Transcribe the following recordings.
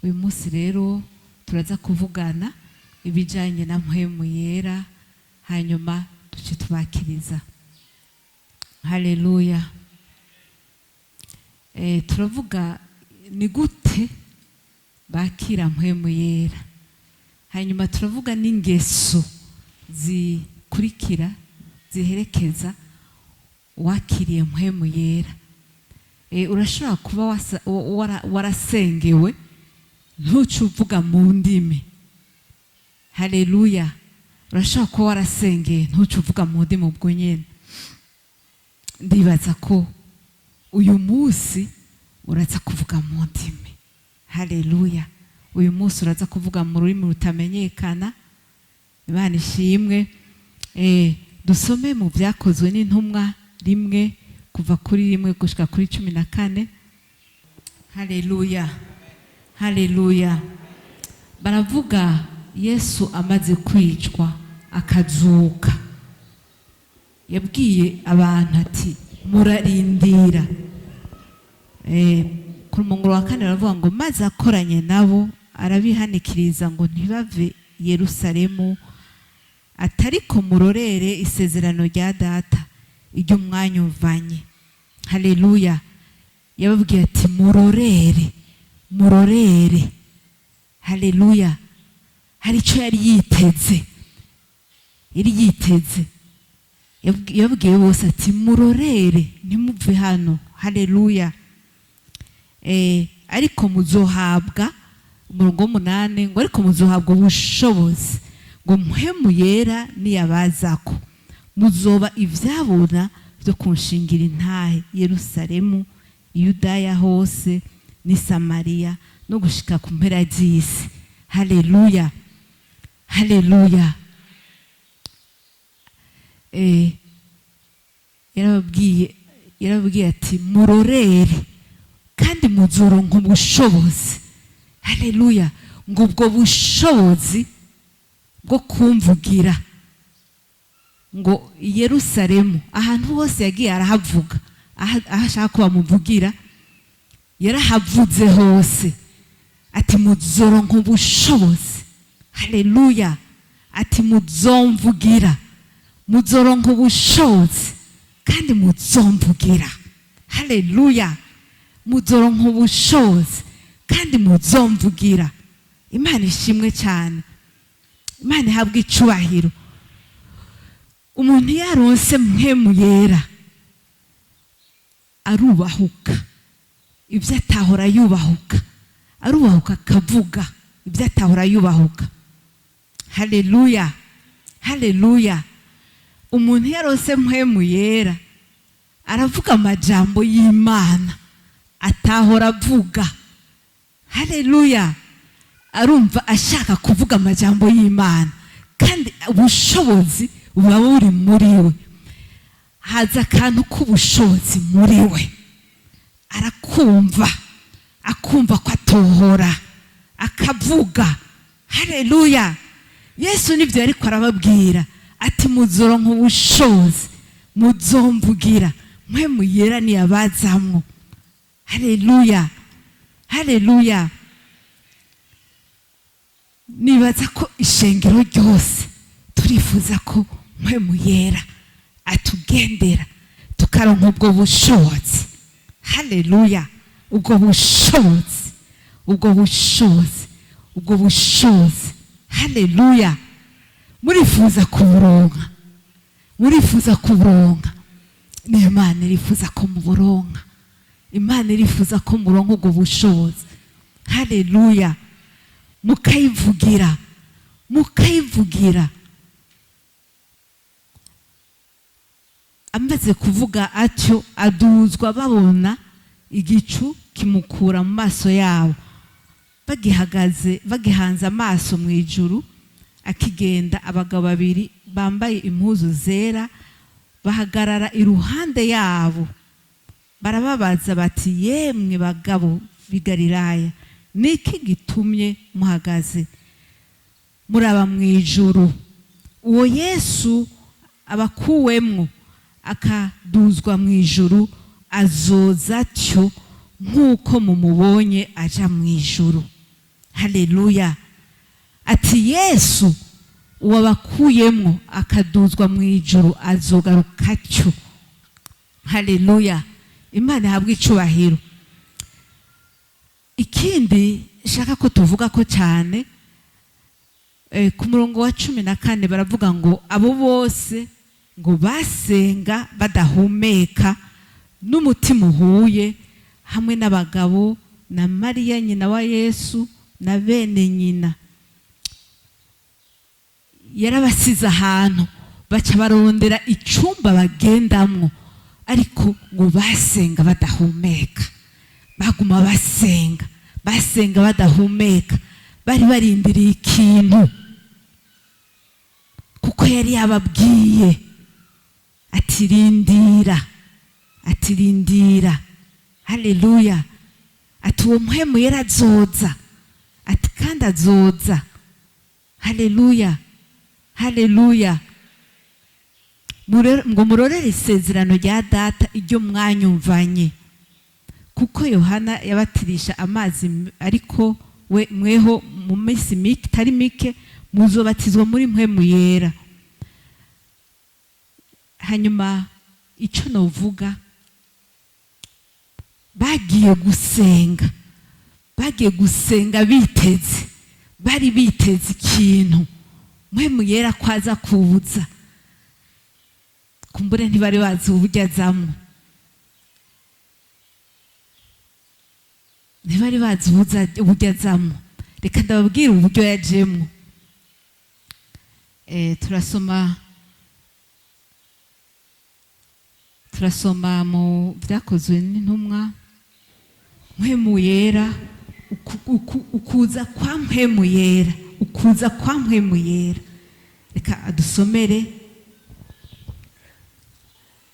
uyu munsi rero turaza kuvugana ibijanye na Mpwemu Yera, hanyuma duce tubakiriza. Haleluya. Turavuga ni gute bakira Mpwemu Yera, hanyuma turavuga n'ingeso zikurikira ziherekeza wakiriye Mpwemu Yera. Urashobora kuba warasengewe ntuce uvuga mu ndimi. Haleluya. Urashobora kuba warasengeye ntuce uvuga mu ndimi ubwo nyene. Ndibaza ko uyu munsi uraza kuvuga mu ndimi. Haleluya. Uyu munsi uraza kuvuga mu rurimi rutamenyekana. Imana ishimwe. Dusome mu byakozwe n'intumwa rimwe kuva kuri rimwe gushika kuri 14. Haleluya. Haleluya. Baravuga Yesu amaze kwicwa akazuka, yabwiye abantu ati murarindira. Ku munguro wa 4 baravuga ngo maze akoranye nabo arabihanikiriza ngo ntibave Yerusalemu atariko murorere isezerano rya data iryo mwanya uvanye. Haleluya. Yababwiye ati murorere, murorere. Haleluya. Hari icyo yari yiteze, yababwiye bose ati murorere ntimuve hano. Haleluya. Ariko muzohabwa, umurongo w'8 ngo ariko muzohabwa ubushobozi ngo Mpwemu Yera niyabazako, muzoba ivyabona byo kunshingira intahe Yerusalemu, Yudaya hose ni Samariya no gushika ku mpera z'isi. Haleluya. Haleluya. Yarababwiye ati murorere kandi muzoronka ubushobozi. Haleluya. Ngo ubwo bushobozi bwo kumvugira, ngo Yerusalemu ahantu hose yagiye arahavuga, ahashaka ko bamuvugira yarahavuze hose ati muzoronka ubushobozi. Haleluya. Ati muzomvugira, muzoronka ubushobozi kandi muzomvugira. Haleluya. Muzoronka ubushobozi kandi muzomvugira. Imana ishimwe cyane. Imana ihabwe icubahiro. Umuntu yaronse Mpwemu Yera arubahuka ibyo atahora yubahuka, arubahuka akavuga ibyo atahora yubahuka. Haleluya. Haleluya. Umuntu yaronse Mpwemu Yera aravuga amajambo y'Imana atahora avuga. Haleluya. Arumva ashaka kuvuga amajambo y'Imana kandi ubushobozi buba buri muri we. Haza akantu k'ubushobozi muri we, arakumva, akumva ko atohora akavuga. Haleluya. Yesu nibyo ariko arababwira ati muzoronka ubushobozi muzomvugira, Mpwemu Yera niyabazamwo. Haleluya. Haleluya. Nibaza ko ishengero ryose turifuza ko Mpwemu Yera atugendera tukaronka ubwo bushobozi. Haleluya. Ubwo bushobozi, ubwo bushobozi, ubwo bushobozi. Haleluya. Murifuza kuburonka, murifuza kuburonka. Ni Imana irifuza ko muburonka. Imana irifuza ko muronka ubwo bushobozi. Haleluya. Mukayivugira, mukayivugira. Amaze kuvuga atyo aduzwa babona igicu kimukura mu maso yabo, bagihanze amaso mu ijuru. Akigenda abagabo babiri bambaye impuzu zera bahagarara iruhande yabo, barababaza bati yemwe bagabo b'i Galilaya, niki gitumye muhagaze muraba mu ijuru? Uwo Yesu abakuwemwo akaduzwa mu ijuru azoza atyo nk'uko mumubonye aja mu ijuru. haleluya. Ati Yesu uwabakuyemwo akaduzwa mu ijuru azogaruka cyo, haleluya. Imana ihabwe icubahiro. Ikindi shaka ko tuvuga ko cyane ku murongo wa 14 baravuga ngo abo bose ngo basenga badahumeka n'umutima uhuye, hamwe n'abagabo na Mariya nyina wa Yesu na bene nyina. Yarabasize ahantu baca barondera icumba bagendamwo, ariko ngo basenga badahumeka, baguma basenga badahumeka, bari barindiriye ikintu, kuko yari yababwiye ati rindira, haleluya. Ati uwo Mpwemu Yera azoza, ati kandi azoza, haleluya, haleluya. Ngo murorere isezerano rya data iryo mwanyumvanye, kuko Yohana yabatirisha amazi, ariko mweho mu minsi mike tari mike muzobatizwa muri Mpwemu Yera. Hanyuma ico novuga, bagiye gusenga biteze, bari biteze ikintu Mpwemu Yera kwaza kubuza, kumbure ntibari bazi uburyo azamwo, ntibari bazi uburyo azamwo. Reka ndababwira uburyo yajemwo. turasoma mu Vyakozwe n'Intumwa. Mpwemu Yera, ukuza kwa Mpwemu Yera, reka adusomere.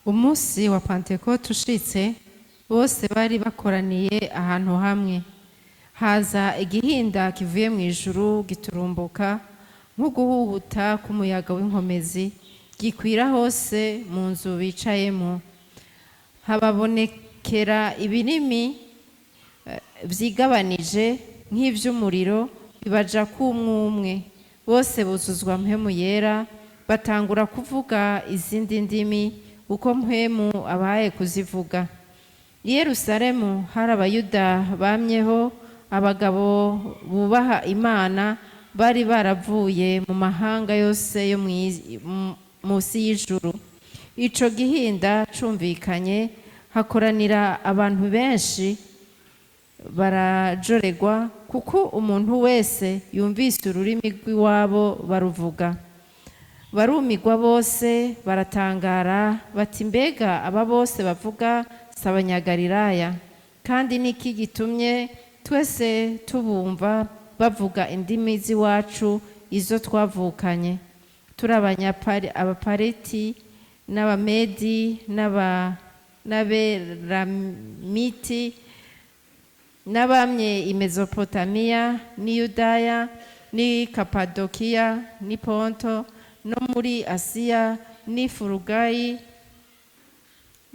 Umunsi wa Pentekote ushitse, bose bari bakoraniye ahantu hamwe. Haza igihinda kivuye mu ijuru giturumbuka nk'uguhuhuta k'umuyaga w'inkomezi, gikwira hose mu nzu bicayemo. Hababonekera ibirimi vyigabanije nk'ivy'umuriro bibaja kumwe. Bose buzuzwa Mpwemu Yera, batangura kuvuga izindi ndimi uko Mpwemu abaye kuzivuga. I Yerusalemu hari Abayuda bamyeho, abagabo bubaha Imana, bari baravuye mu mahanga yose yo musi y'ijuru. Ico gihinda cumvikanye, hakoranira abantu benshi, barajoregwa, kuko umuntu wese yumvise ururimi rw'iwabo baruvuga. Barumigwa bose, baratangara bati, mbega aba bose bavuga si Abanyagalilaya? Kandi niki gitumye twese tubumva bavuga indimi z'iwacu izo twavukanye? Turi Abapariti n'Abamedi n'Aberamiti, n'abamye i Mesopotamiya n'i Yudaya n'i Kapadokiya n'i Ponto no muri Asiya n'i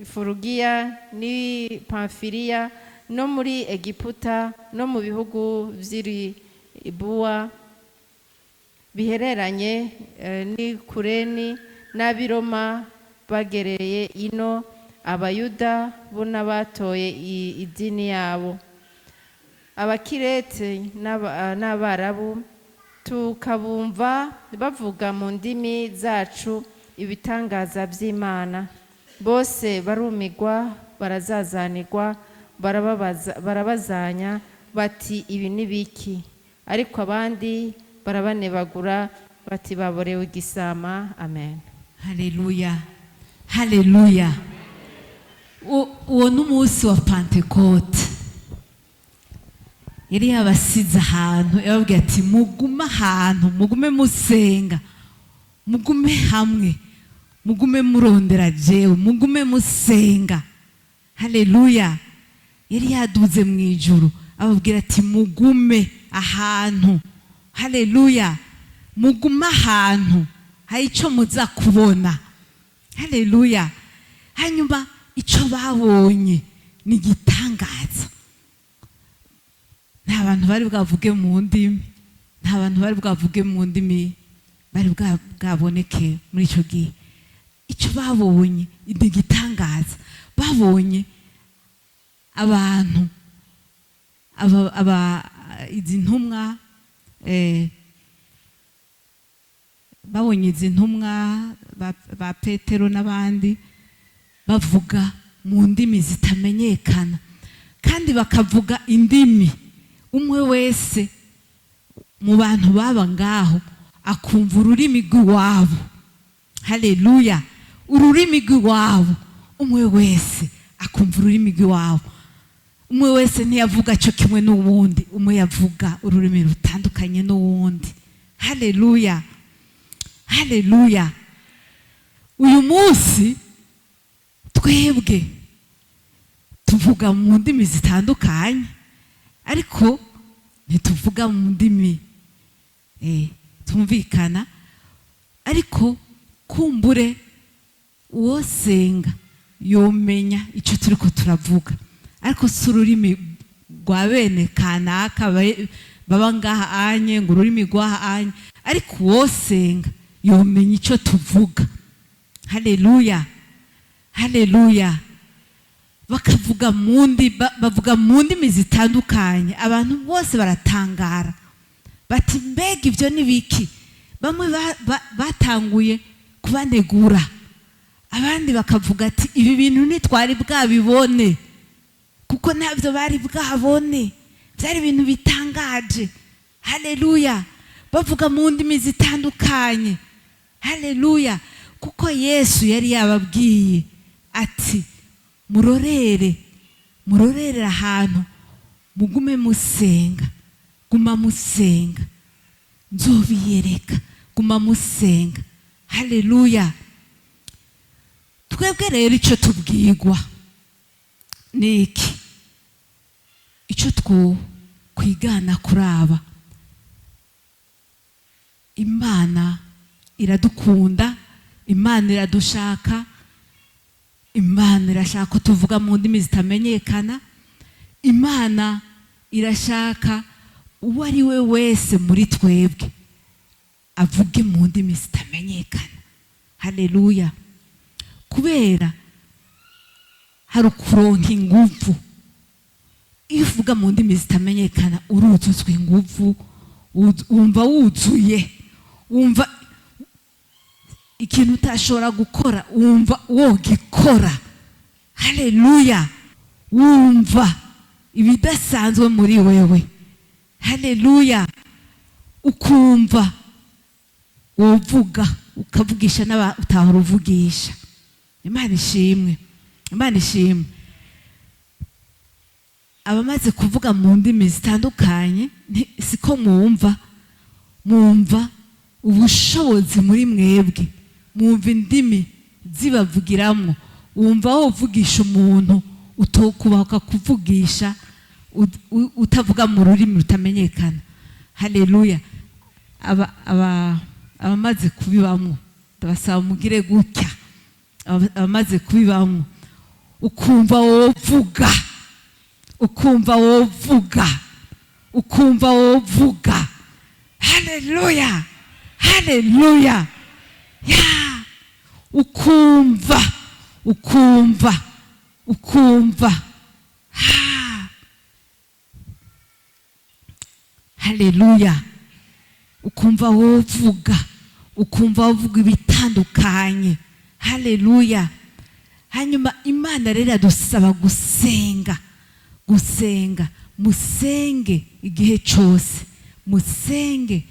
Furugiya n'i Pamfiliya no muri Egiputa no mu bihugu vy'Iribuwa bihereranye n'i Kureni n'ab'i Roma bagereye ino, Abayuda bo n'abatoye idini yabo. Abakirete n'Abarabu tukabumva bavuga mu ndimi zacu ibitangaza by'Imana. Bose barumigwa, barazazanirwa, barabazanya bati, ibi ni biki? Ariko abandi barabanebagura bati, baborewe igisama. Amen. Haleluya, haleluya. Uwo n'umunsi wa Pentekote. Yari yabasize ahantu, yababwiye ati mugume ahantu, mugume musenga, mugume hamwe, mugume murondera jewe, mugume musenga. Haleluya. Yari yaduze mu ijuru, ababwira ati mugume ahantu. Haleluya. Mugume ahantu, hari ico muza kubona. Haleluya. Hanyuma ico babonye ni igitangaza. nta bantu bari bwavuge mu ndimi, nta bantu bari bwavuge mu ndimi bari bwaboneke muri icyo gihe. Icyo babonye ni igitangaza. Babonye abantu izi ntumwa, babonye izi ntumwa ba Petero n'abandi bavuga mu ndimi zitamenyekana, kandi bakavuga indimi umwe wese mu bantu baba ngaho akumva ururimi rw'iwabo. Haleluya! Ururimi rw'iwabo, umwe wese akumva ururimi rw'iwabo. Umwe wese ntiyavuga cyo kimwe n'uwundi, umwe yavuga ururimi rutandukanye n'uwundi. Haleluya! Haleluya! Uyu munsi twebwe tuvuga mu ndimi zitandukanye, ariko ntituvuga mu ndimi tumvikana. Ariko kumbure uwo senga yomenya icyo turiko turavuga, ariko si ururimi rwa bene kanaka baba ngaha anye ngo ururimi rwaha anye, ariko uwo senga yomenya icyo tuvuga. Haleluya! Haleluya! Bakavuga bavuga mu ndimi zitandukanye. Abantu bose baratangara bati mbega ibyo ni biki? Bamwe batanguye kubanegura, abandi bakavuga ati ibi bintu ntitwari bwabibone, kuko ntabyo bari bwabone, byari ibintu bitangaje. Haleluya! Bavuga mu ndimi zitandukanye. Haleluya! Kuko Yesu yari yababwiye ati murorere ahantu, mugume musenga, guma musenga, nzobiyereka, guma musenga. Haleluya! Twebwe rero icyo tubwirwa ni iki? Icyo kwigana kuraba, Imana iradukunda, Imana iradushaka, Imana irashaka ko tuvuga mu ndimi zitamenyekana. Imana irashaka uwo ari we wese muri twebwe avuge mu ndimi zitamenyekana. Haleluya! Kubera hari ukuronka inguvu. Iyo uvuga mu ndimi zitamenyekana uruzuzwa inguvu, wumva wuzuye, wumva ikintu utashobora gukora wumva wogikora. Haleluya! Wumva ibidasanzwe muri wewe. Haleluya! Ukumva wovuga ukavugisha n'abatahora uvugisha. Imana ishimwe, Imana ishimwe. Abamaze kuvuga mu ndimi zitandukanye siko mwumva ubushobozi muri mwebwe, mwumva indimi zibavugiramo, wumva wovugisha umuntu utokubahuka kuvugisha utavuga mu rurimi rutamenyekana. Haleluya! Abamaze kubibamwo ndabasaba mugire gutya. Abamaze kubibamwo ukumva wovuga, ukumva wovuga. Haleluya! Haleluya! Ya! Ukumva. Ha! Haleluya! Ukumva wovuga, wovuga ibitandukanye. Haleluya! Hanyuma Imana rero adusaba gusenga. Musenge igihe cyose, musenge.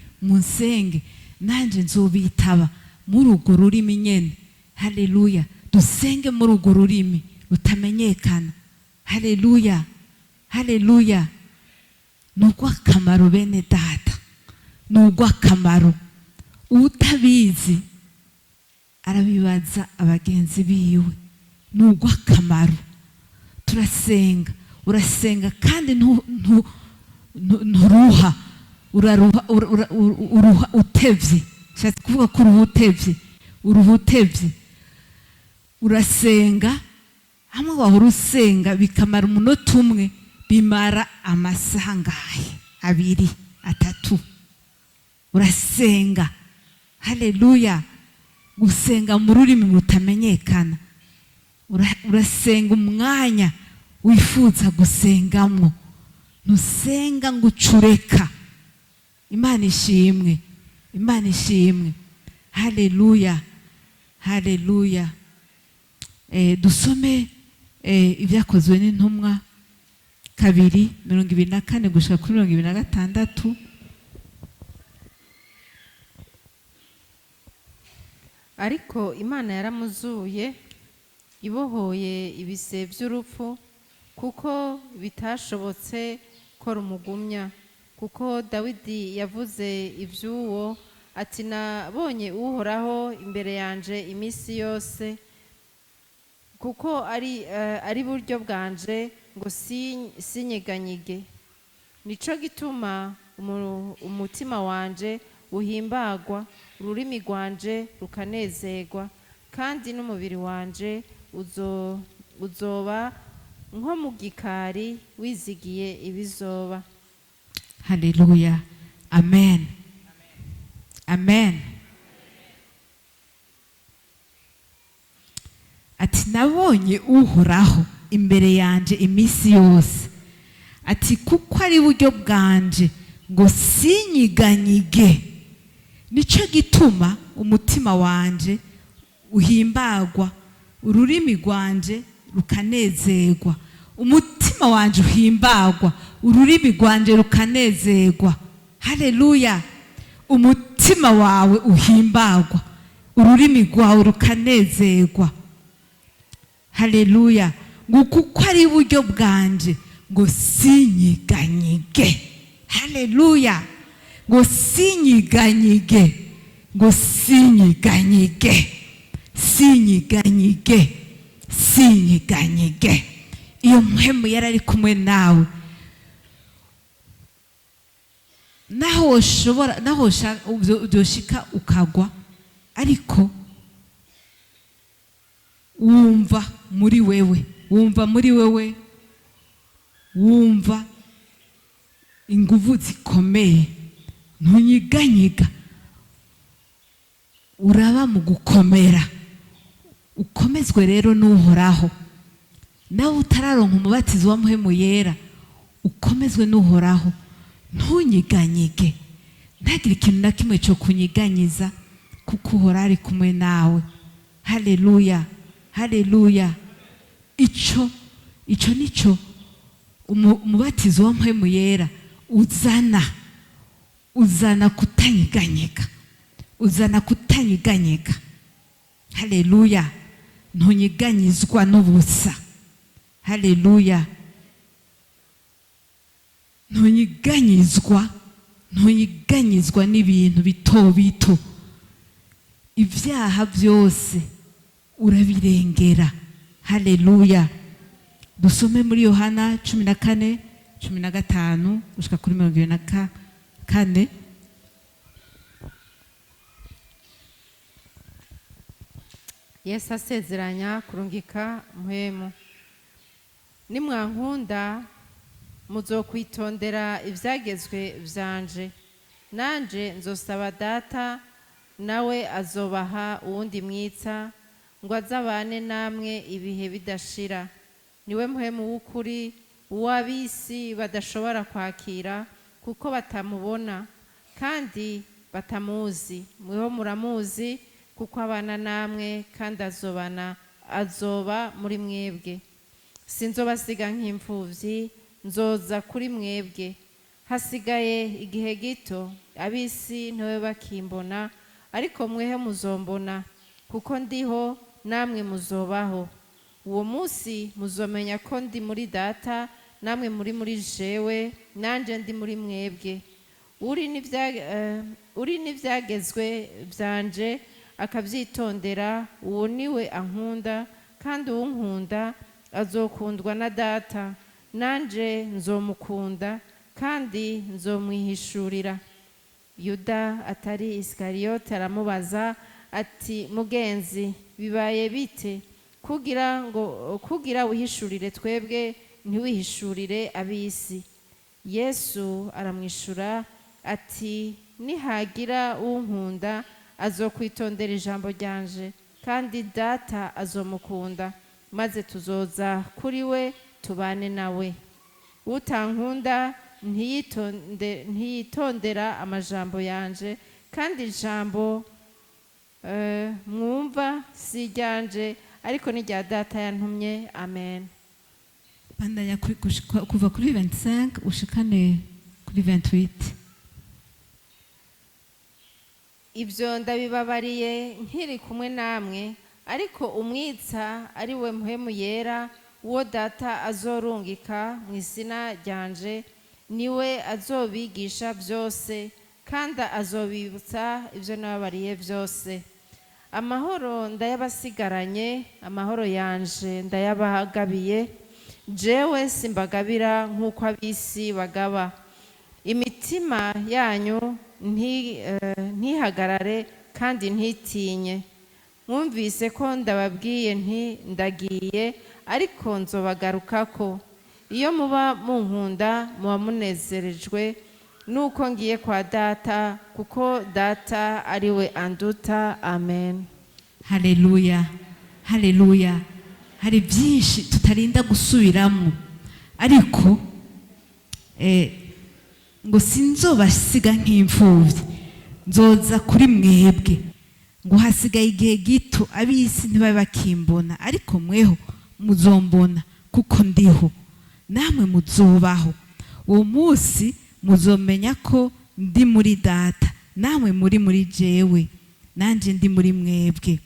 Nanje nzobitaba muri urwo rurimi nyene. Haleluya! Dusenge muri urwo rurimi rutamenyekana. Haleluya! Haleluya! Nugwa akamaro bene data, nugwa akamaro. Utabizi arabibaza abagenzi biwe. Nugwa akamaro. Turasenga, urasenga kandi nturuha, uruha utevye. Shatse kuvuga ko uruha utevye. Urasenga, hamwe wahora usenga bikamara umunota umwe bimara amasaha ngahe? 2 3. Urasenga. Haleluya. Gusenga mu rurimi rutamenyekana. Urasenga umwanya wifuza gusengamwo. Nusenga ngo ucureka. Imana ishimwe. Imana ishimwe. Haleluya. Haleluya. Dusome ibyakozwe n'intumwa 2:24 gushika kuri 26. Ariko Imana yaramuzuye ibohoye ibise by'urupfu kuko bitashobotse ko rumugumya, kuko Dawidi yavuze iby'uwo ati nabonye uhoraho imbere yanje iminsi yose, kuko ari buryo bwanje ngo sinyeganyige. Nico gituma umutima wanje uhimbagwa, ururimi rwanje rukanezerwa, kandi n'umubiri wanje uzoba nko mu gikari wizigiye ibizoba. Haleluya. Amen. Amen. Ati nabonye uhoraho imbere yanje iminsi yose, ati kuko ari buryo bwanje ngo sinyiganyige. Nico gituma umutima wanje uhimbagwa, ururimi rwanje rukanezerwa. Umutima wanje uhimbagwa, ururimi rwanje rukanezerwa. Haleluya. Umutima wawe uhimbagwa, ururimi rwawe rukanezerwa. Haleluya. Ngo kuko ari buryo bwanje ngo sinyiganyige. Haleluya. Ngo sinyiganyige, ngo sinyiganyige, sinyiganyige, sinyiganyige. Iyo Mpwemu Yera ari kumwe nawe, naho udoshika ukagwa, ariko wumva muri wewe, wumva inguvu zikomeye, ntunyiganyiga, uraba mu gukomera. Ukomezwe rero n'uhoraho. Nawe utararonka umubatizo wa Mpwemu Yera, ukomezwe n'uhoraho. Ntunyiganyige, ntagire ikintu na kimwe cyo kunyiganyiza, kuko uhora ari kumwe nawe. Haleluya. Haleluya. Ico nico umubatizo wa Mpwemu Yera uzana kutanyiganyega, uzana kutanyiganyega. Haleluya. Ntunyiganyizwa n'ubusa. Haleluya. Ntunyiganyizwa n'ibintu bito bito. Ibyaha byose urabirengera. Haleluya. Dusome muri Yohana 14:15 gushika kuri 24. Yesu asezeranya kurungika Mpwemu. Nimwankunda muzokwitondera ivyagezwe vyanje, nanje nzosaba Data, nawe azobaha uwundi mwitsa ngo azabane namwe ibihe bidashira. Niwe Mpwemu w'ukuri, uw'abisi badashobora kwakira, kuko batamubona kandi batamuzi. Mweho muramuzi, kuko abana namwe kandi azoba muri mwebwe. Sinzobasiga nk'imfuvyi, nzoza kuri mwebwe. Hasigaye igihe gito, abisi ntiwe bakimbona, ariko mwehe muzombona, kuko ndiho namwe muzobaho. Uwo munsi muzomenya ko ndi muri Data, namwe muri jewe, nanje ndi muri mwebwe. Uri n'ivyagezwe vyanje akavyitondera, uwo niwe ankunda, kandi uwunkunda azokundwa na Data, nanje nzomukunda kandi nzomwihishurira. Yuda atari Isikariyote aramubaza ati, mugenzi, bibaye bite kugira wihishurire twebwe ntiwihishurire ab'isi. Yesu aramwishura ati nihagira unkunda azokwitondera ijambo ryanje, kandi data azomukunda, maze tuzoza kuri we tubane nawe. Utankunda ntiyitondera amajambo yanje, kandi ijambo mwumva si iryanje ariko ni rya data yantumye. Amen. Bandanya kuva kuri 25 ushikane kuri 28. Ibyo ndabibabariye nkiri kumwe namwe, ariko umwitsa ari we Mpwemu Yera, uwo data azorungika mu izina ryanje, niwe azobigisha byose kandi azobibutsa ibyo nababariye byose. Amahoro ndayabasigaranye, amahoro yanje ndayabagabiye, jewe simbagabira nk'uko ab'isi bagaba. Imitima yanyu ntihagarare kandi ntitinye. Mwumvise ko ndababwiye nti ndagiye, ariko nzobagarukako. Iyo muba munkunda muba munezerejwe nuko ngiye kwa data, kuko data ari we anduta. Amen. Haleluya, haleluya. Hari byinshi tutarinda gusubiramo, ariko ngo sinzobasiga nk'imfubyi, nzoza kuri mwebwe. Ngo hasigaye igihe gito, ab'isi ntibabe bakimbona, ariko mweho muzombona, kuko ndiho namwe muzobaho. Uwo munsi muzomenya ko ndi muri data, namwe muri jewe, nanje ndi muri mwebwe.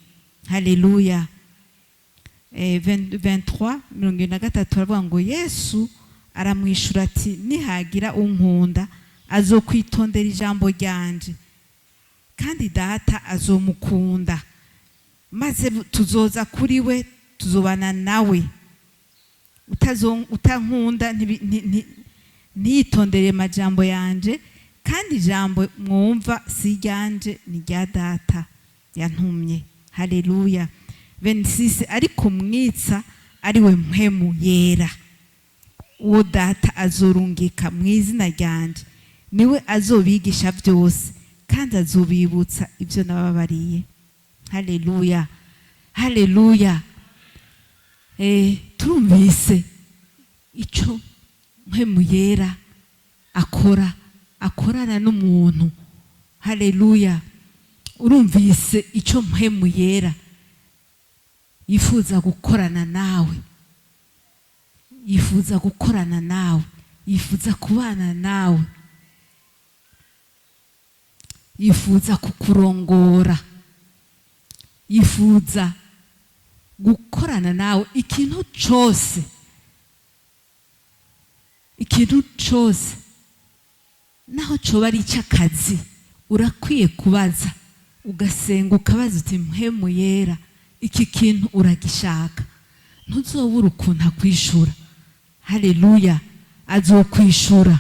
Haleluya. 23:23 baravuga ngo Yesu aramwishura ati nihagira unkunda azokwitondera ijambo ryanje, kandi data azomukunda, maze tuzoza kuri we tuzobana nawe. Utankunda ntiyitondere amajambo yanje, kandi ijambo mwumva si ryanje ni rya data yantumye. Haleluya. 26 ariko mwitsa ari we Mpwemu Yera, uwo data azorungika mu izina ryanje, niwe azobigisha byose kandi azobibutsa ibyo nababariye. Haleluya, haleluya. Turumvise icyo Mpwemu Yera akorana n'umuntu. Haleluya. Urumvise icyo Mpwemu Yera yifuza gukorana nawe, yifuza gukorana nawe, yifuza kubana nawe, yifuza kukurongora, yifuza gukorana nawe. Ikintu cyose naho coba ari icy'akazi, urakwiye kubaza, ugasenga ukabaza uti Mpwemu Yera, iki kintu uragishaka. Ntuzobura ukuntu akwishura. Haleluya. Azokwishura,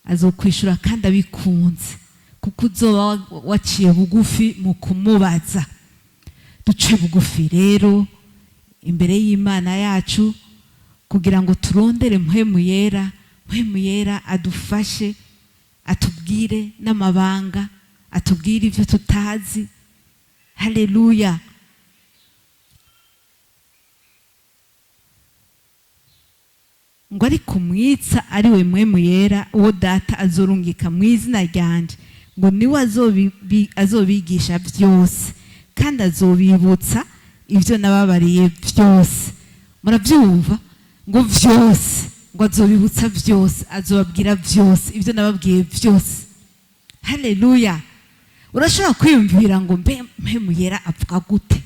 azokwishura kandi abikunze, kuko uzoba waciye bugufi mu kumubaza. Duce bugufi rero imbere y'Imana yacu kugira ngo turondere Mpwemu Yera. Mpwemu Yera adufashe, atubwire n'amabanga, atubwire ibyo tutazi. Haleluya. Ngo ariko mwitsa ari we Mpwemu Yera, uwo data azorungika mu izina ryanje, ngo niwe azobigisha byose kandi azobibutsa ibyo nababariye byose. Murabyumva? Ngo byose, ngo azobibutsa byose, azobabwira byose ibyo nababwiye byose. Haleluya. Urashobora kwiyumvira ngo Mpwemu Yera avuga gute?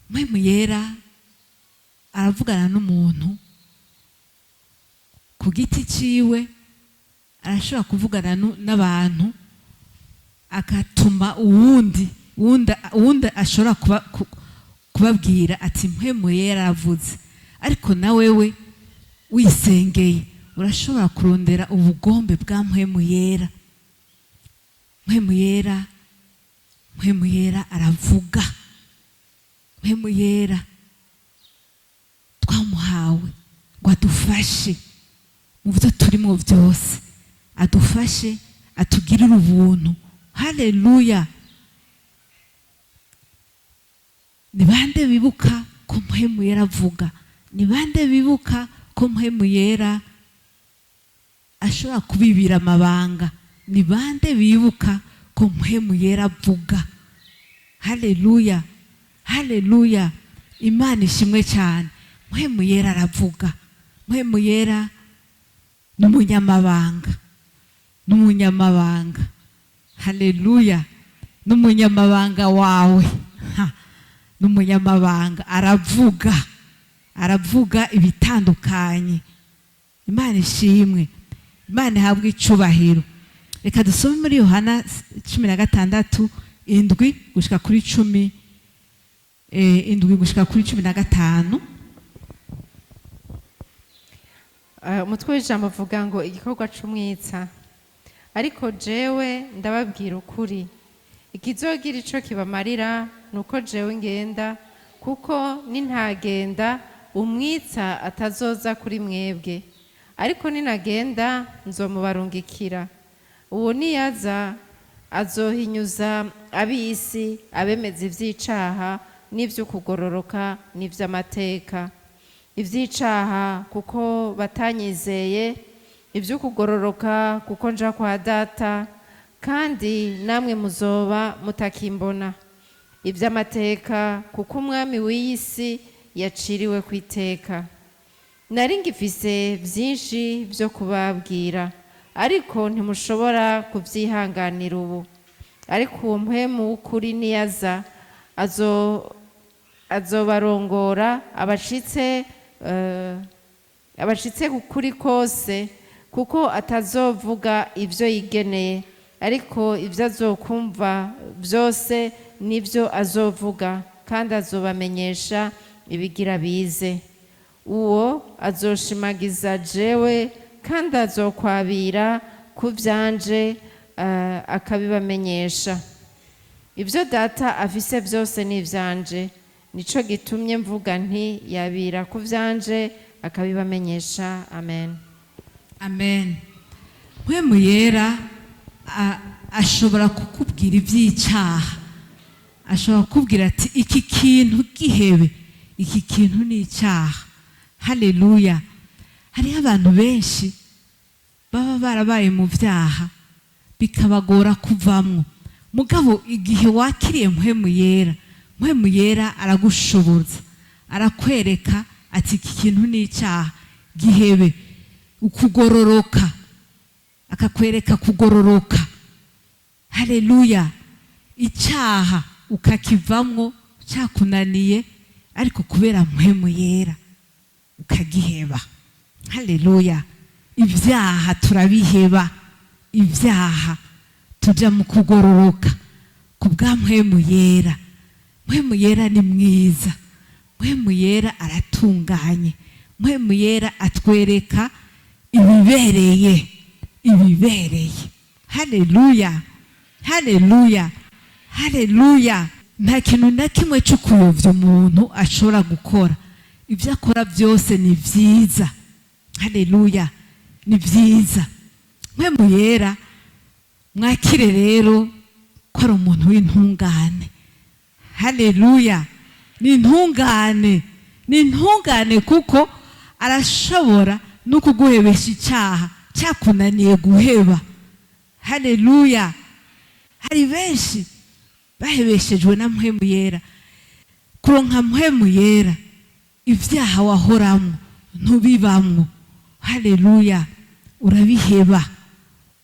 Mpwemu Yera aravugana n'umuntu ku giti ciwe, arashobora kuvugana n'abantu, agatuma uwundi ashobora kubabwira ati Mpwemu Yera avuze. Ariko na wewe wisengeye urashobora kurondera ubugombe bwa Mpwemu Yera. Mpwemu Yera aravuga. Mpwemu Yera ngo adufashe mu byo turimo byose, adufashe atugirire ubuntu. Haleluya. Ni bande bibuka ko Mpwemu Yera avuga? Ni bande bibuka ko Mpwemu Yera ashobora kubibira amabanga? Ni bande bibuka ko Mpwemu Yera avuga? Haleluya, haleluya. Imana ishimwe cyane. Mpwemu Yera aravuga. Mpwemu Yera ni umunyamabanga, ni umunyamabanga. Haleluya. Ni umunyamabanga wawe, ni umunyamabanga. Aravuga, aravuga ibitandukanye. Imana ishimwe, Imana ihabwe icubahiro. Reka dusome muri Yohana 16 indwi gushika kuri 10, indwi gushika kuri 15. Umutwe w'ijambo uvuga ngo igikorwa c'umwitsa. Ariko jewe ndababwira ukuri, ikizogira ico kibamarira nuko jewe ngenda, kuko nintagenda umwitsa atazoza kuri mwebwe, ariko ninagenda nzomubarungikira. Uwo niyaza azohinyuza ab'isi, abemeza ivy'icaha n'ivy'ukugororoka n'ivy'amateka. Ivy'icaha kuko batanyizeye, ivy'ukugororoka kuko nja kwa Data kandi namwe muzoba mutakimbona, ivy'amateka kuko umwami w'iyi si yaciriwe ku iteka. Nari ngifise vyinshi vyo kubabwira, ariko ntimushobora kuvyihanganira ubu. Ariko uwo Mpwemu w'ukuri niyaza azobarongora abashitse kuri kose, kuko atazovuga ivyo yigeneye, ariko ivyo azokumva vyose nivyo azovuga, kandi azobamenyesha ibigira bize. Uwo azoshimagiza jewe, kandi azokwabira ku vyanje akabibamenyesha. Ivyo Data afise vyose ni ivyanje, nico gitumye mvuga nti yabira ku vyanje akabibamenyesha. Amen. Amen. Mpwemu Yera ashobora kukubwira ivy'icaha, ashobora kukubwira ati iki kintu gihebe, iki kintu ni icaha. Haleluya. Hariho abantu benshi baba barabaye mu vyaha bikabagora kuvamwo, mugabo igihe wakiriye Mpwemu Yera, Mpwemu Yera aragushoboza, arakwereka ati iki kintu ni icaha, gihebe. Ukugororoka, akakwereka kugororoka. Haleluya. Icaha ukakivamwo cyakunaniye, ariko kubera Mpwemu Yera ukagiheba. Haleluya. Ibyaha turabiheba, ibyaha tuja mu kugororoka kubwa Mpwemu Yera. Mpwemu Yera ni mwiza, Mpwemu Yera aratunganye, Mpwemu Yera atwereka ibibereye, ibibereye. Haleluya, haleluya, haleluya. Nta kintu na kimwe cyo kuyovya umuntu ashobora gukora. Ibyo akora byose ni vyiza. Haleluya, ni vyiza. Mpwemu Yera mwakire rero ko ari umuntu w'intungane. Haleluya, ni intungane, ni intungane kuko arashobora no kuguhebesha icyaha cyakunaniye guheba. Haleluya. Hari benshi bahebeshejwe na Mpwemu Yera. Kuronka Mpwemu Yera, ivyaha wahoramo ntubibamwo. Haleluya. Urabiheba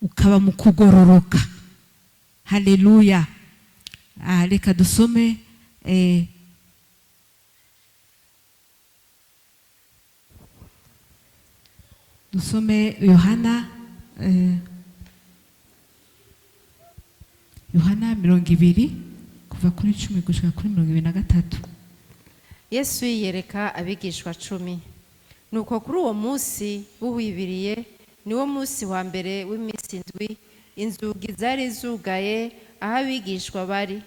ukaba mu kugororoka. Haleluya. Reka dusome Yohana 20 kuva kuri 10 gushika kuri 23. Yesu yiyereka abigishwa 10. Nuko kuri uwo munsi buhwibiriye, niwo munsi wa mbere w'iminsi indwi, inzugi zari zugaye aho abigishwa bari.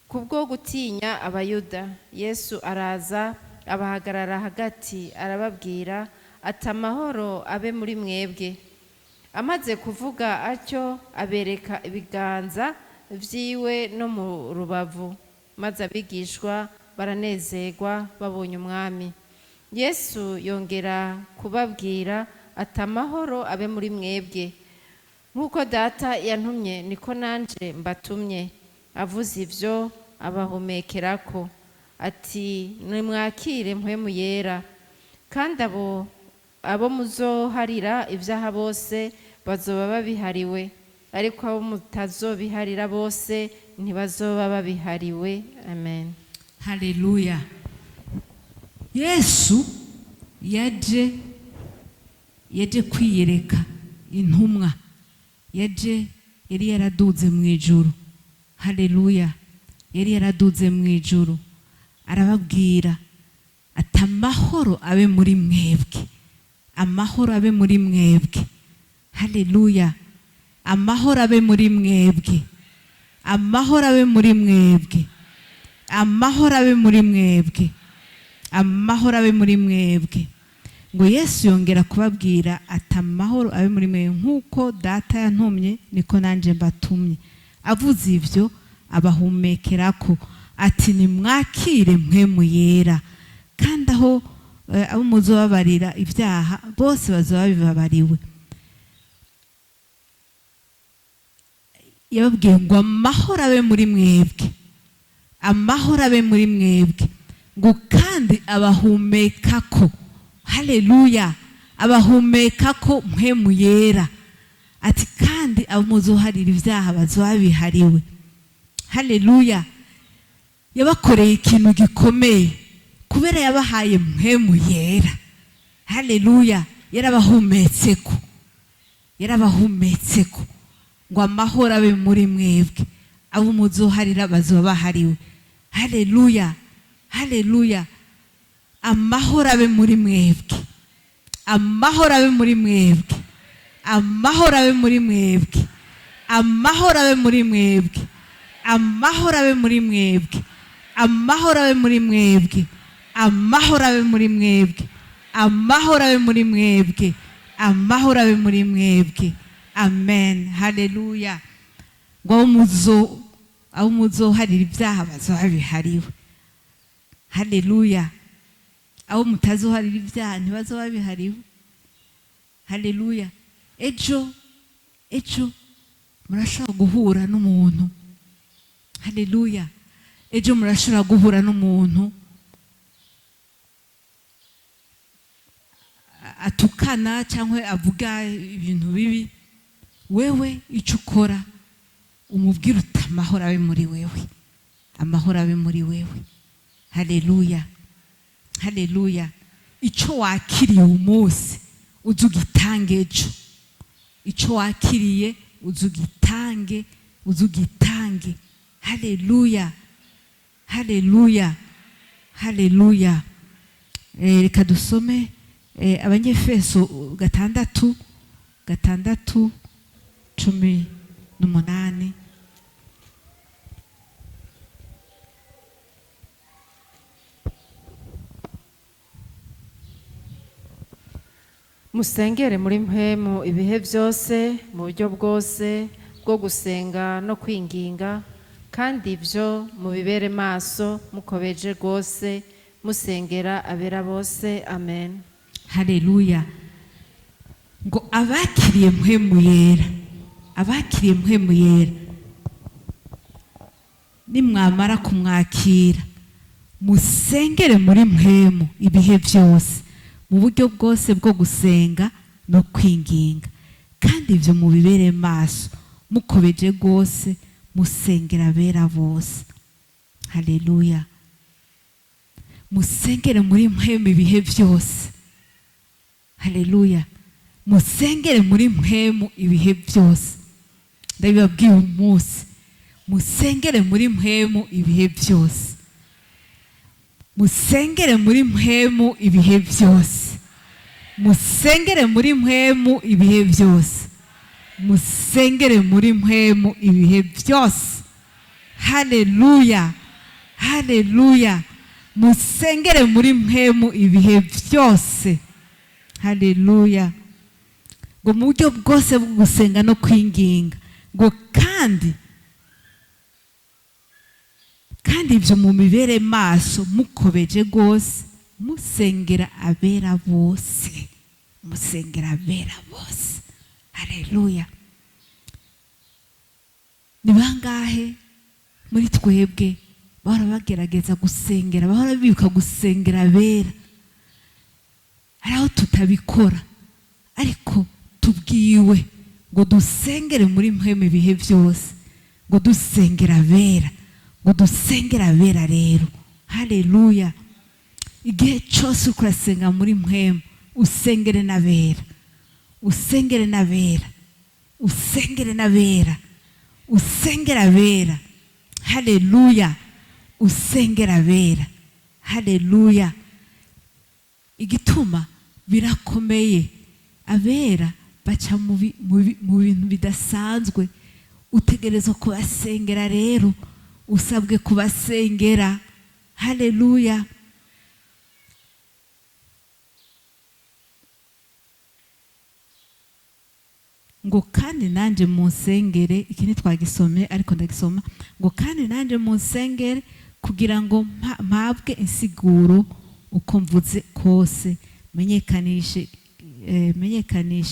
Kubwo gutinya abayuda, Yesu araza abahagarara hagati arababwira ati amahoro abe muri mwebwe. Amaze kuvuga atyo abereka ibiganza vyiwe no mu rubavu, maze abigishwa baranezerwa babonye umwami. Yesu yongera kubabwira ati amahoro abe muri mwebwe. Nk'uko data yantumye niko nanje mbatumye. Avuze ivyo abahumekerako ati nimwakire Mpwemu Yera. Kandi abo muzoharira ivyaha bose bazoba babihariwe, ariko abo mutazobiharira bose ntibazoba babihariwe. Amen. Haleluya. Yesu yaje kwiyereka intumwa, yari yaraduze mu ijuru. Haleluya. Yari yaraduze mu ijuru, arababwira ati amahoro abe muri mwebwe, amahoro abe muri mwebwe. Haleluya. Amahoro abe muri mwebwe, amahoro abe muri mwebwe, amahoro abe muri mwebwe, amahoro abe muri mwebwe. Ngo Yesu yongera kubabwira ati amahoro abe muri mwebwe, nk'uko data yantumye niko nanje mbatumye. Avuze ivyo abahumekerako ati nimwakire Mpwemu Yera. Kandi aho abo muzobabarira ibyaha bose bazoba bibabariwe. Yababwiye ngo amahoro abe muri mwebwe, amahoro abe muri mwebwe, ngo kandi abahumekako. Haleluya. Abahumekako Mpwemu Yera. Ati kandi abo muzoharira ibyaha bazoba bihariwe. Haleluya. Yabakoreye ikintu gikomeye kubera yabahaye Mpwemu Yera. Haleluya. Yarabahumetseko, yarabahumetseko ngo amahoro abe muri mwebwe, abo muzoharira bazoba bahariwe. Haleluya. Haleluya. Amahoro abe muri mwebwe, amahoro abe muri mwebwe, amahoro abe muri mwebwe, amahoro abe muri mwebwe, amahoro abe muri mwebwe, amahoro abe muri mwebwe, amahoro abe muri mwebwe, amahoro abe muri mwebwe, amahoro abe muri mwebwe. Amen. Haleluya. Ngo abo muzoharira ibyaha bazoba bihariwe. Haleluya. Abo mutazoharira ibyaha ntibazoba bihariwe. Haleluya. Ejo murashobora guhura n'umuntu. Haleluya. Ejo murashobora guhura n'umuntu atukana cyangwa avuga ibintu bibi. Wewe icyo ukora umubwira uti amahoro abe muri wewe, amahoro abe muri wewe. Haleluya. Haleluya. Icyo wakiriye umunsi uzugitange ejo, icyo wakiriye uzugitange, uzugitange. Haleluya. Haleluya. Haleluya. Reka dusome Abanyefeso 6:18. Musengere muri Mpwemu ibihe byose mu buryo bwose bwo gusenga no kwinginga, kandi ibyo mubibere maso mukobeje rwose musengera abera bose. Amen. Haleluya. Ngo abakiriye Mpwemu Yera, abakiriye Mpwemu Yera, nimwamara kumwakira musengere muri Mpwemu ibihe byose mu buryo bwose bwo gusenga no kwinginga, kandi ibyo mubibere maso mukobeje rwose musengera abera bose. Haleluya. Musengere muri Mpwemu ibihe byose. Haleluya. Musengere muri Mpwemu ibihe byose. Ndabibabwiye umunsi, musengere muri Mpwemu ibihe byose. Musengere muri Mpwemu ibihe byose. Musengere muri Mpwemu ibihe byose. Musengere muri Mpwemu ibihe byose. Haleluya. Haleluya. musengere muri mpwemu ibihe byose. Haleluya. Ngo mu buryo bwose bwo gusenga no kwinginga, ngo kandi ibyo mu mibere maso mukobeje rwose musengera abera bose, musengera abera bose. Haleluya. Ni bangahe muri twebwe bahora bagerageza gusengera, bahora bibuka gusengera abera? Hari aho tutabikora, ariko tubwiwe ngo dusengere muri mpwemu ibihe byose, ngo dusengera abera, ngo dusengera abera rero. Haleluya. Igihe cyose uko urasenga muri mpwemu, usengere n'abera, usengere n'abera, usengere n'abera, usengere abera. Haleluya. Usengera abera. Haleluya. Igituma birakomeye, abera baca mu bintu bidasanzwe, utegerezwa kubasengera rero, usabwe kubasengera. Haleluya. Ngo kandi nanje munsengere, iki ntitwagisome ariko ndagisoma. Ngo kandi nanje munsengere kugira ngo mpabwe insiguro uko mvuze kose, menyekanishe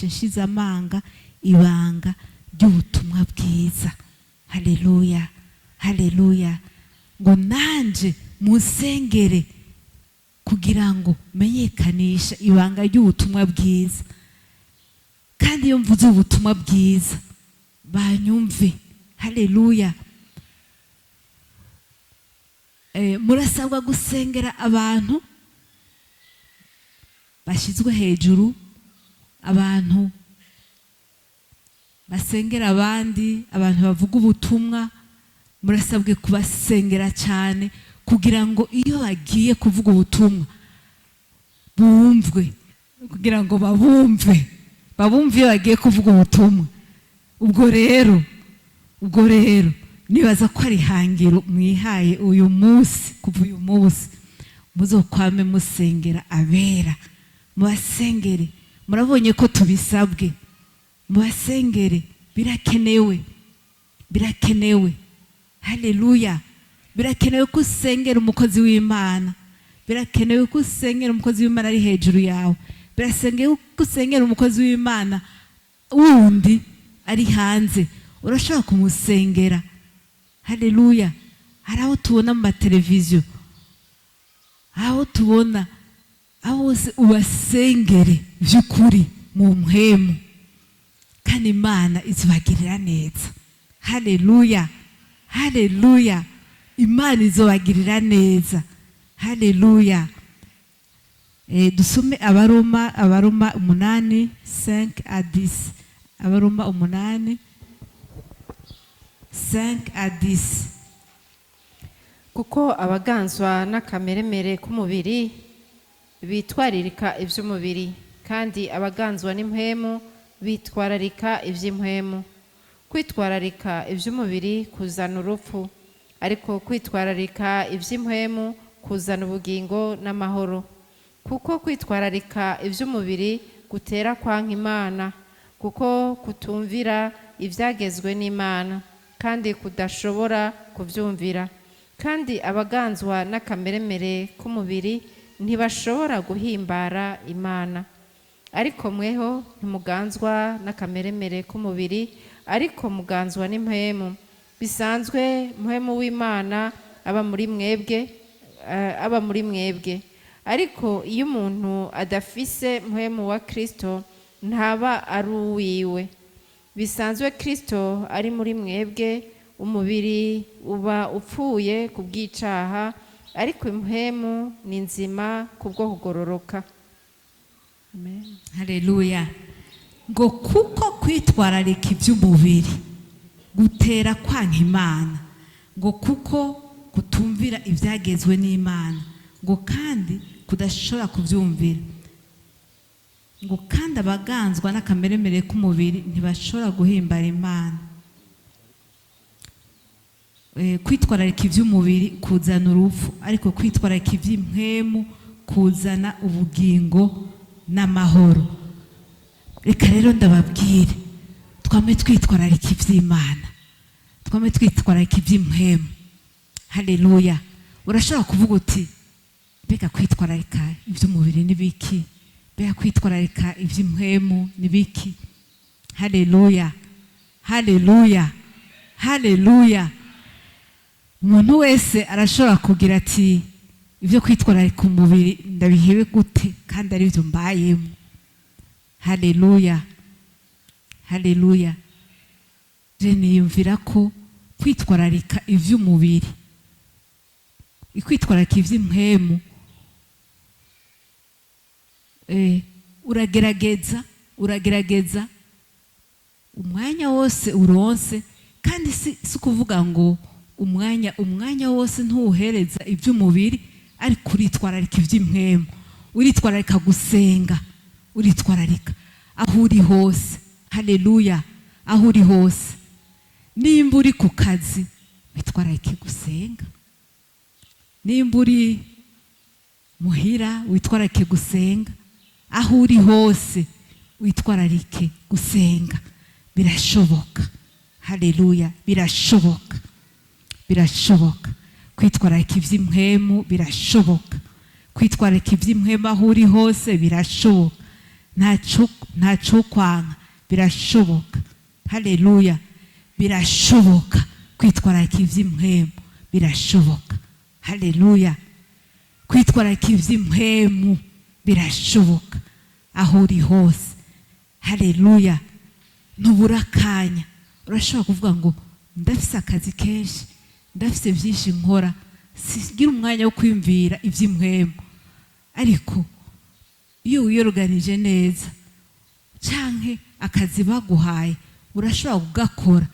nshize amanga ibanga ry'ubutumwa bwiza. Haleluya. Haleluya. Ngo nanje munsengere kugira ngo menyekanishe ibanga ry'ubutumwa bwiza. Kandi iyo mvuze ubutumwa bwiza banyumve. Haleluya. Murasabwa gusengera abantu bashyizwe hejuru, abantu basengera abandi, abantu bavuga ubutumwa. Murasabwe kubasengera cyane kugira ngo iyo bagiye kuvuga ubutumwa bumvwe, kugira ngo babumve iyo bagiye kuvuga ubutumwa. Ubwo rero nibaza ko ari hangiro mwihaye uyu munsi. Kuva uyu munsi muzokwame musengera abera, mubasengere. Murabonye ko tubisabwe, mubasengere. Birakenewe. Haleluya. Birakenewe ko usengera umukozi w'Imana, birakenewe ko usengera umukozi w'Imana ari hejuru yawe, birakenewe ko usengera umukozi w'Imana wundi ari hanze, urashobora kumusengera. Haleluya. Hari aho tubona mu mateleviziyo, aho tubona, aho hose ubasengere by'ukuri mu mpwemu, kandi Imana izobagirira neza. Haleluya. Haleluya. Imana izobagirira neza. Haleluya. Dusome Abaroma 8:5-10. Abaroma 8:5-10. Kuko abaganzwa n'akameremere k'umubiri bitwaririka iby'umubiri, kandi abaganzwa n'impwemu bitwararika iby'impwemu. Kwitwararika iby'umubiri kuzana urupfu, ariko kwitwararika iby'impwemu kuzana ubugingo n'amahoro. Kuko kwitwararika iby'umubiri gutera kwanka Imana, kuko kutumvira ibyagezwe n'Imana, kandi kudashobora kubyumvira. Kandi abaganzwa n'akameremere k'umubiri ntibashobora guhimbara Imana. Ariko mweho ntimuganzwa n'akameremere k'umubiri, ariko muganzwa n'impwemu. Bisanzwe mpwemu w'Imana aba muri mwebwe. Ariko iyo umuntu adafise mpwemu wa Kristo ntaba ari uwiwe. Bisanzwe Kristo ari muri mwebwe, umubiri uba upfuye ku bw'icaha, ariko impwemu ni nzima kubwo kugororoka. Amen. Haleluya. Ngo kuko kwitwararika iby'umubiri gutera kwanka Imana, ngo kuko kutumvira ibyagezwe n'Imana, ngo kandi kudashobora kubyumvira. Ngo kandi abaganzwa n'akameremere k'umubiri ntibashobora guhimbara Imana. kwitwararika iby'umubiri kuzana urupfu, ariko kwitwararika iby'impwemu kuzana ubugingo n'amahoro. Reka rero ndababwire, twame twitwararika iby'Imana, twame twitwararika iby'impwemu. Haleluya. Urashobora kuvuga uti mbega kwitwararika iby'umubiri n'ibiki, mbega kwitwararika iby'impwemu n'ibiki? Haleluya, haleluya, haleluya. Umuntu wese arashobora kugira ati ibyo kwitwararika umubiri ndabihebe gute kandi ari byo mbayemo. Haleluya, haleluya. Je niyumvira ko kwitwararika iby'umubiri, kwitwararika iby'impwemu, uragerageza umwanya wose uronse, kandi si kuvuga ngo umwanya wose ntuwuhereza iby'umubiri, ariko uritwararika iby'impwemu, uritwararika gusenga, uritwararika aho uri hose. Haleluya. Aho uri hose, nimba uri ku kazi witwararike gusenga, nimba uri muhira witwararike gusenga, aho uri hose witwararike gusenga. Birashoboka. Haleluya. Birashoboka, birashoboka. Kwitwararika iby'impwemu birashoboka, kwitwararika iby'impwemu aho uri hose birashoboka, ntacyo kwanga, birashoboka. Haleluya. Birashoboka kwitwararika iby'impwemu, birashoboka. Haleluya. Kwitwararika iby'impwemu birashoboka aho uri hose. Haleluya. Ntubura akanya. Urashobora kuvuga ngo ndafise akazi kenshi, ndafise byinshi nkora, sigira umwanya wo kwimvira iby'impwemu. Ariko iyo wiyoruganije neza, canke akazi baguhaye urashobora kugakora,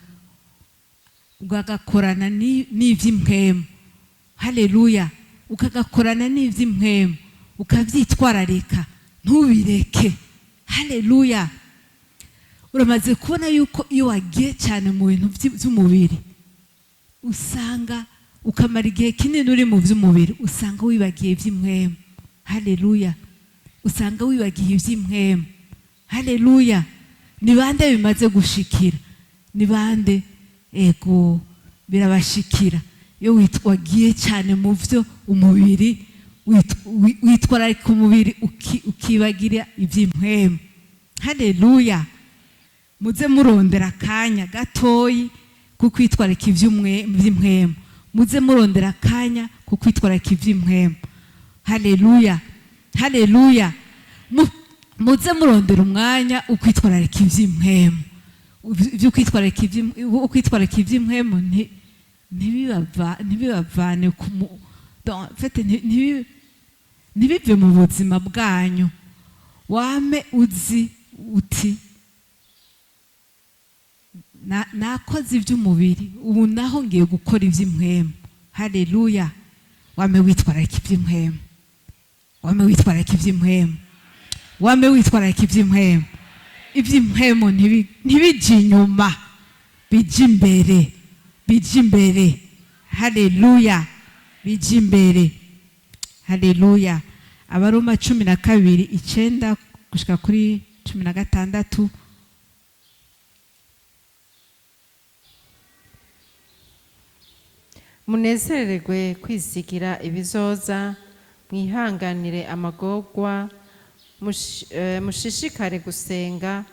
ugagakorana n'iby'impwemu. Haleluya. Ukagakorana n'iby'impwemu, ukabyitwararika, ntubireke. Haleluya. Uramaze kubona yuko iyo wagiye cyane mu bintu by'umubiri, usanga ukamara igihe kinini uri mu by'umubiri, usanga wibagiye iby'impwemu. Haleluya. Usanga wibagiye iby'impwemu. Haleluya. Ni bande bimaze gushikira? Ni bande? Ego, birabashikira. Iyo wagiye cyane mu byo umubiri, witwararika umubiri ukibagira iby'impwemu. Haleluya. Muze murondera akanya gatoyi ku kwitwararika iby'impwemu, muze murondera akanya ku kwitwararika iby'impwemu. Haleluya, haleluya. Muze murondera umwanya ukwitwararika iby'impwemu. Ukwitwararika iby'impwemu ntibibavane ntibive mu buzima bwanyu. Wame uzi uti nakoze iby'umubiri, ubu naho ngiye gukora iby'impwemu. Haleluya. Wame witwararika iby'impwemu, wame witwararika iby'impwemu, wame witwararika iby'impwemu. Iby'impwemu ntibijye inyuma, bijye imbere, bijye imbere. Haleluya. Bijye imbere. Haleluya. Abaroma 12:9 gushika kuri 16. Munezererwe kwisigira ibizoza, mwihanganire amagorwa, mushishikare gusenga,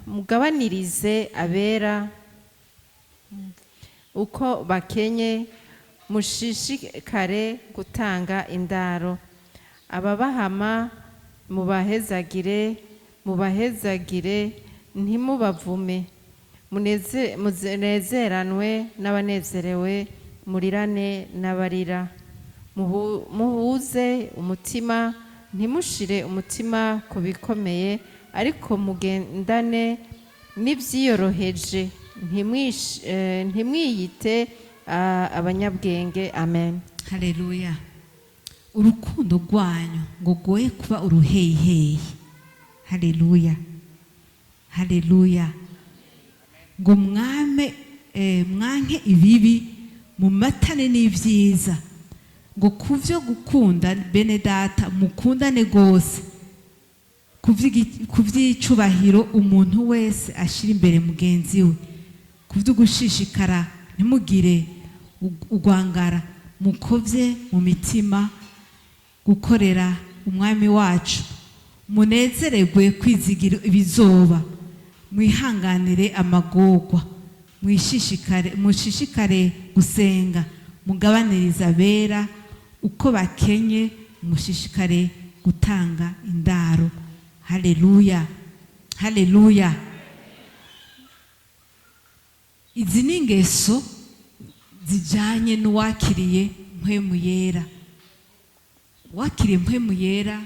mugabanirize abera uko bakenye, mushishikare gutanga indaro. Ababahama mubahezagire ntimubavume. Munezeranwe n'abanezerewe, murirane n'abarira. Muhuze umutima, ntimushire umutima ku bikomeye, ariko mugendane n'ibyiyoroheje. Ntimwiyite abanyabwenge. Amen. Haleluya. Urukundo rwanyu ngo goye kuba uruheyiheyi. Haleluya, haleluya. Ngo mwame mwanke ibibi mumatane n'ivyiza ngo kuvyo gukunda bene data mukundane gose kuvy'icubahiro umuntu wese ashira imbere mugenzi we kuvyo gushishikara ntimugire ugwangara mukovye mu mitima gukorera umwami wacu munezererwe kwizigira ibizoba mwihanganire amagorwa mushishikare gusenga mugabaniriza abera uko bakenye mushishikare gutanga indaro. Haleluya, haleluya. Izi ni ingeso zijanye n'uwakiriye Mpwemu Yera. Uwakiriye Mpwemu Yera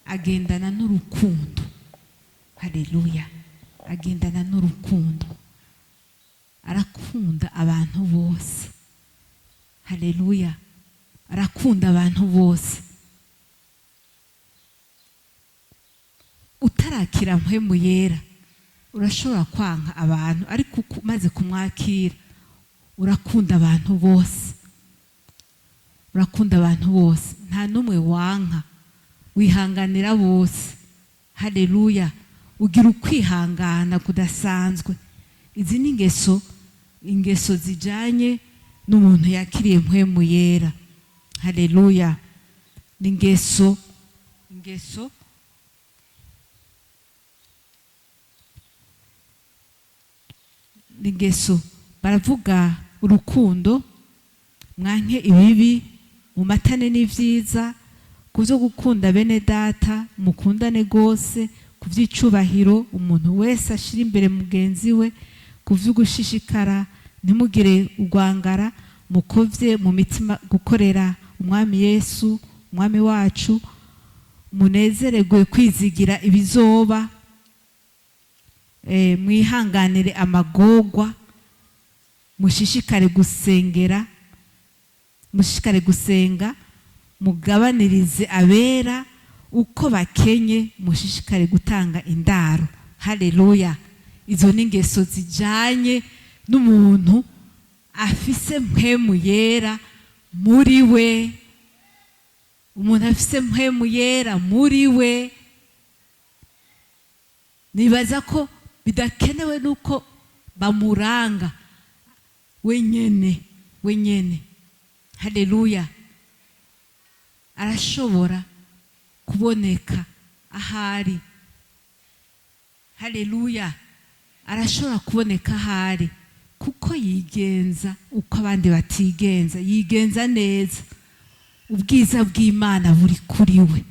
agendana n'urukundo. Haleluya, agendana n'urukundo, arakunda abantu bose. Haleluya, arakunda abantu bose. Utarakira Mpwemu Yera urashobora kwanka abantu, ariko umaze kumwakira urakunda abantu bose, urakunda abantu bose, nta numwe wanka, wihanganira bose. Haleluya, ugira ukwihangana kudasanzwe. Izi ni ingeso zijanye n'umuntu yakiriye Mpwemu Yera. Haleluya, ni ingeso baravuga urukundo, mwanke ibibi mumatane n'ivyiza, kuvyo gukunda bene data mukundane gose, kuvy'icubahiro umuntu wese ashira imbere mugenzi we, kuvyo gushishikara ntimugire ugwangara mukovye mu mitima gukorera umwami Yesu umwami wacu, munezererwe kwizigira ibizoba, mwihanganire amagorwa, mushishikare gusenga mugabanirize abera uko bakenye, mushishikare gutanga indaro. Haleluya, izo ni ingeso zijanye n'umuntu afise Mpwemu Yera muri we. Umuntu afise Mpwemu Yera muri we, nibaza ko bidakenewe nuko bamuranga wenyene. Haleluya, arashobora kuboneka ahari. Haleluya, arashobora kuboneka ahari kuko yigenza uko abandi batigenza, yigenza neza. Ubwiza bw'Imana buri kuri we.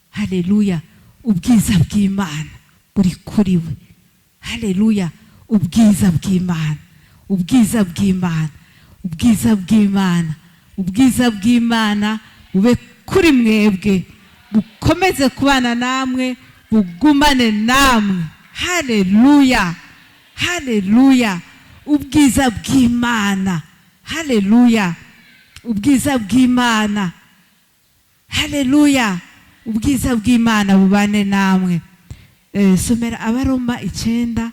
Haleluya, ubwiza bw'Imana buri kuri we. Haleluya, ubwiza bw'Imana, ubwiza bw'Imana, ubwiza bw'Imana, ubwiza bw'Imana bube kuri mwebwe, bukomeze kubana namwe, bugumane namwe. Haleluya, haleluya, ubwiza bw'Imana. Haleluya, ubwiza bw'Imana. Haleluya, ubwiza bw'Imana bubane namwe. Somera Abaroma 9,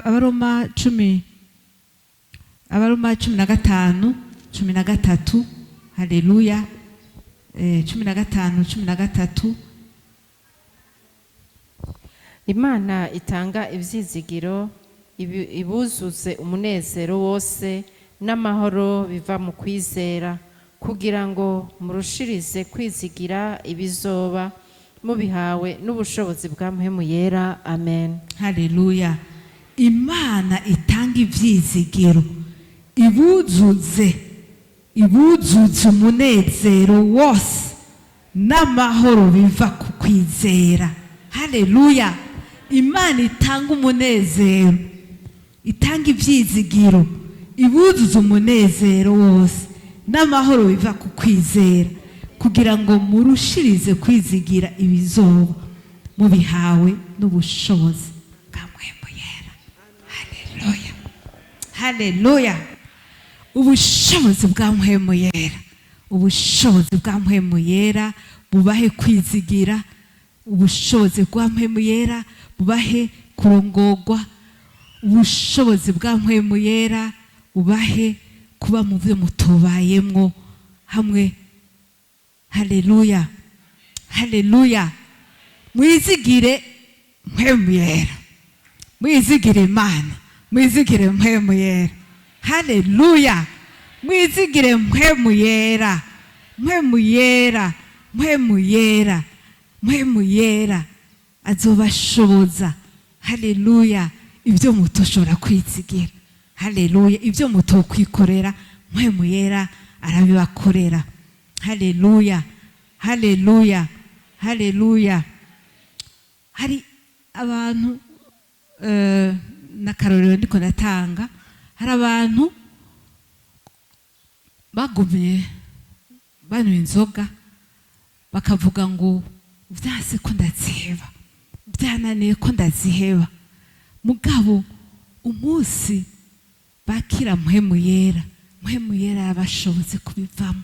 Abaroma 10, Abaroma 15:13. Haleluya, 15:13. Imana itanga ivyizigiro ibuzuze umunezero wose n'amahoro biva mu kwizera, kugira ngo murushirize kwizigira ibizoba mubihawe n'ubushobozi bwa Mpwemu Yera. Amen. Haleluya, Imana itanga ivyizigiro ibuzuze umunezero wose n'amahoro biva ku kwizera. Haleluya, Imana itanga umunezero, itanga ivyizigiro, ibuzuze umunezero wose n'amahoro biva ku kwizera, kugira ngo murushirize kwizigira ibizoba mubihawe n'ubushobozi bwa Mpwemu Yera. Haleluya, haleluya, ubushobozi bwa Mpwemu Yera, ubushobozi bwa Mpwemu Yera bubahe kwizigira, ubushobozi bwa Mpwemu Yera bubahe kurongorwa, ubushobozi bwa Mpwemu Yera ubahe kuba mu byo mutobayemwo hamwe. Haleluya, haleluya. Mwizigire Mpwemu Yera, mwizigire Imana, mwizigire Mpwemu Yera. Haleluya, mwizigire Mpwemu Yera, Mpwemu Yera, Mpwemu Yera, Mpwemu Yera azobashoboza. Haleluya, ibyo mutoshobora kwizigira. Haleluya, ibyo mutokwikorera Mpwemu Yera arabibakorera. Haleluya, haleluya, haleluya. Hari abantu n'akarorero ndiko ndatanga, hari abantu bagumye banywa inzoga bakavuga ngo vyase ko ndaziheba, byananiye ko ndaziheba. Mugabo umunsi bakira Mpwemu Yera, Mpwemu Yera yabashoboze kubivamo.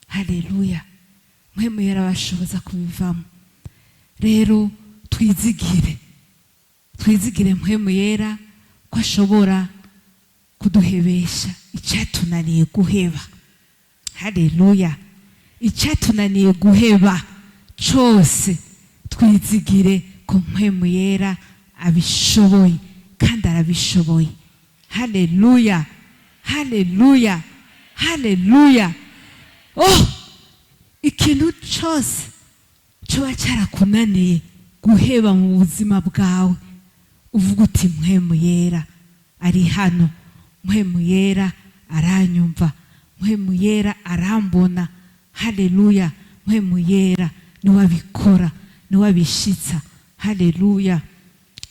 Haleluya, Mpwemu Yera abashoboza kubivamo. Rero twizigire Mpwemu Yera ko ashobora kuduhebesha icyatunaniye guheba. Haleluya, icyatunaniye guheba cyose twizigire ko Mpwemu Yera abishoboye kandi arabishoboye. Haleluya, haleluya, haleluya. Oh, ikintu cyose cyoba cyarakunaniye guheba mu buzima bwawe, uvuga uti Mpwemu Yera ari hano, Mpwemu Yera aranyumva, Mpwemu Yera arambona. Haleluya, Mpwemu Yera niwe abikora, niwe abishitsa. Haleluya.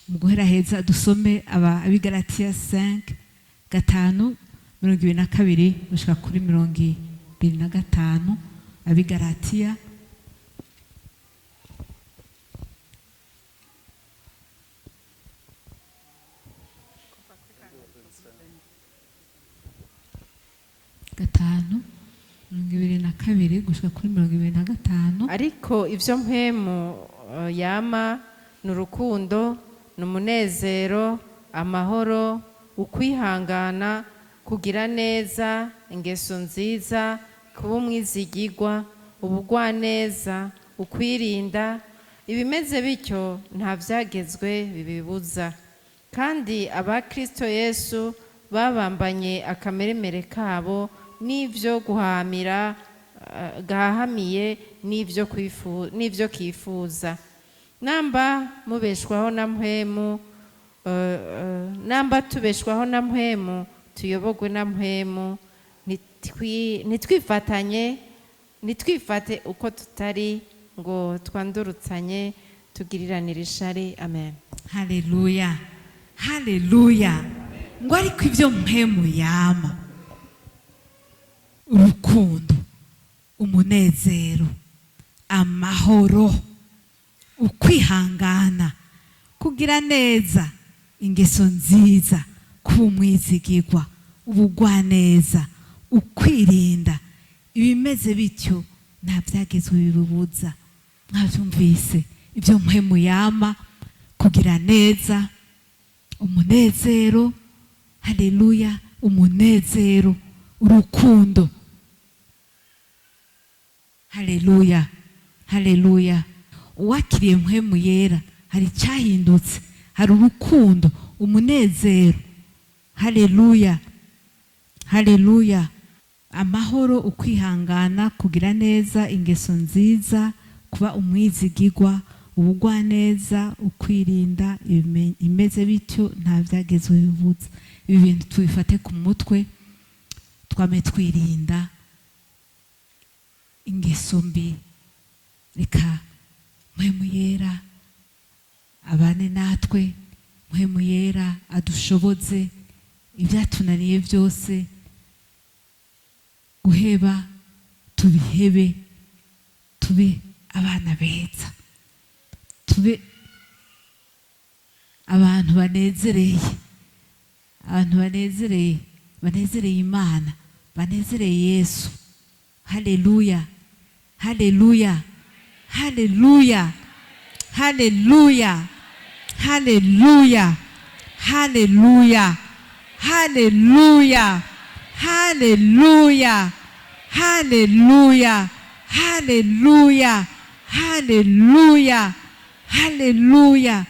Mu guhera heza dusome abigalatiya 5:5-22 gushika kuri 25. Abigalatiya gatanu 22 gushika kuri 25. Ariko ivyo Mpwemu yama n'urukundo, n'umunezero, amahoro, ukwihangana, kugira neza, ingeso nziza, kuba umwizigirwa, ubugwaneza, ukwirinda. Ibimeze bityo nta vyagezwe bibibuza. Kandi abakristo Yesu babambanye akameremere kabo n'ivyo guhamira gahamiye n'ivyo kifuza. Namba mubeshwaho na Mpwemu, namba tubeshwaho na Mpwemu, tuyobogwe na Mpwemu, nitwifate uko tutari ngo twandurutsanye tugiriranire ishari. Amen. Haleluya, haleluya. Ngo ariko ivyo Mpwemu yama: urukundo, umunezero, amahoro, ukwihangana, kugira neza, ingeso nziza, kuba umwizigirwa, ubugwaneza, ukwirinda. Ibimeze bityo nta vyagezwe bibibuza. Mwavyumvise ivyo Mpwemu yama: kugira neza, umunezero, haleluya, umunezero, urukundo. Haleluya, haleluya. Uwakiriye Mpwemu Yera hari cyahindutse, hari urukundo, umunezero. Haleluya, haleluya. Amahoro, ukwihangana, kugira neza, ingeso nziza, kuba umwizigirwa, ubugwaneza, ukwirinda. Imeze bityo nta vyagezwe bibuza. Ibi bintu tubifate ku mutwe, twame twirinda ingeso mbi. Reka Mpwemu Yera abane natwe, Mpwemu Yera adushoboze ibyatunaniye byose guheba, tubihebe, tube abana beza, tube abantu banezereye, abantu banezereye Imana, banezereye Yesu. Haleluya, haleluya, haleluya, haleluya, haleluya, haleluya, Haleluya. Haleluya. Haleluya. Haleluya. Haleluya. Haleluya.